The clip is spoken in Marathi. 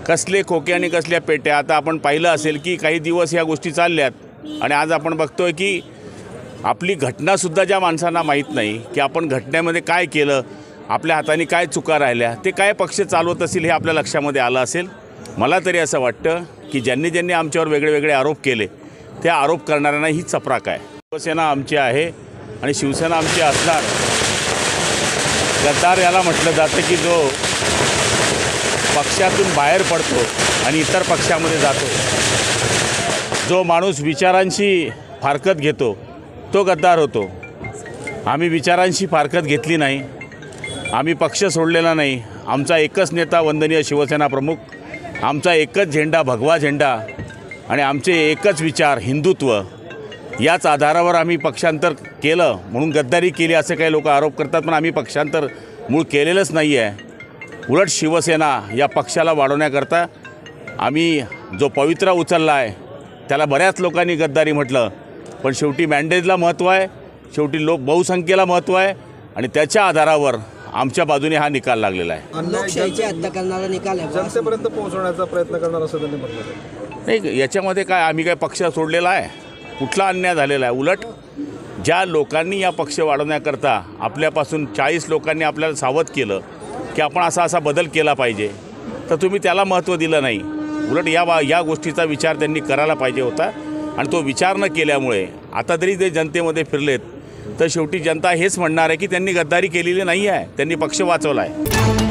कसले खोके आणि कसल्या पेट्या. आता आपण पाहिलं असेल की काही दिवस ह्या गोष्टी चालल्यात आणि आज आपण बघतोय की आपली घटनासुद्धा ज्या माणसांना माहीत नाही की आपण घटनेमध्ये काय केलं, आपल्या हाताने काय चुका राहिल्या, ते काय पक्ष चालवत असतील हे आपल्या लक्षामध्ये आलं असेल. मला तरी असं वाटतं की ज्यांनी आमच्यावर वेगळे आरोप केले त्या आरोप करणाऱ्यांना ही चपराक आहे. शिवसेना आमची आहे आणि शिवसेना आमची असणार. गद्दार याला म्हटलं जातं की जो पक्षातून बाहेर पडतो आणि इतर पक्षामध्ये जातो, जो माणूस विचारांशी फारकत घेतो तो गद्दार होतो. आम्ही विचारांशी फारकत घेतली नाही, आम्ही पक्ष सोडलेला नाही. आमचा एकच नेता वंदनीय शिवसेना प्रमुख, आमचा एकच झेंडा भगवा झेंडा आणि आमचे एकच विचार हिंदुत्व. याच आधारावर आम्ही पक्षांतर केलं म्हणून गद्दारी केली असे काही लोक आरोप करतात, पण आम्ही पक्षांतर मूळ केलेलंच नाही आहे. उलट शिवसेना या पक्षाला वाढवण्याकरता आम्ही जो पवित्रा उचलला आहे त्याला बऱ्याच लोकांनी गद्दारी म्हटलं, पण शेवटी मॅन्डेजला महत्त्व आहे, शेवटी बहुसंख्येला महत्त्व आहे आणि त्याच्या आधारावर आमच्या बाजूने हा निकाल लागलेला आहे. लोकशाहीची हत्या करणारा निकाल आहे, जनतेपर्यंत पोहोचवण्याचा प्रयत्न करणार असं त्यांनी म्हटलं. नाही, याच्यामध्ये काय आम्ही काय पक्ष सोडलेला आहे, कुठला अन्याय झालेला आहे. उलट ज्या लोकांनी या पक्ष वाढवण्याकरता आपल्यापासून 40 लोकांनी आपल्याला सावध केलं की आपण असा बदल केला पाहिजे, तर तुम्ही त्याला महत्त्व दिलं नाही. उलट या गोष्टीचा विचार त्यांनी करायला पाहिजे होता आणि तो विचार न केल्यामुळे आता तरी ते जनतेमध्ये फिरलेत तर शेवटी जनता हेच म्हणणार आहे की त्यांनी गद्दारी केलेली नाही आहे, त्यांनी पक्ष वाचवला आहे.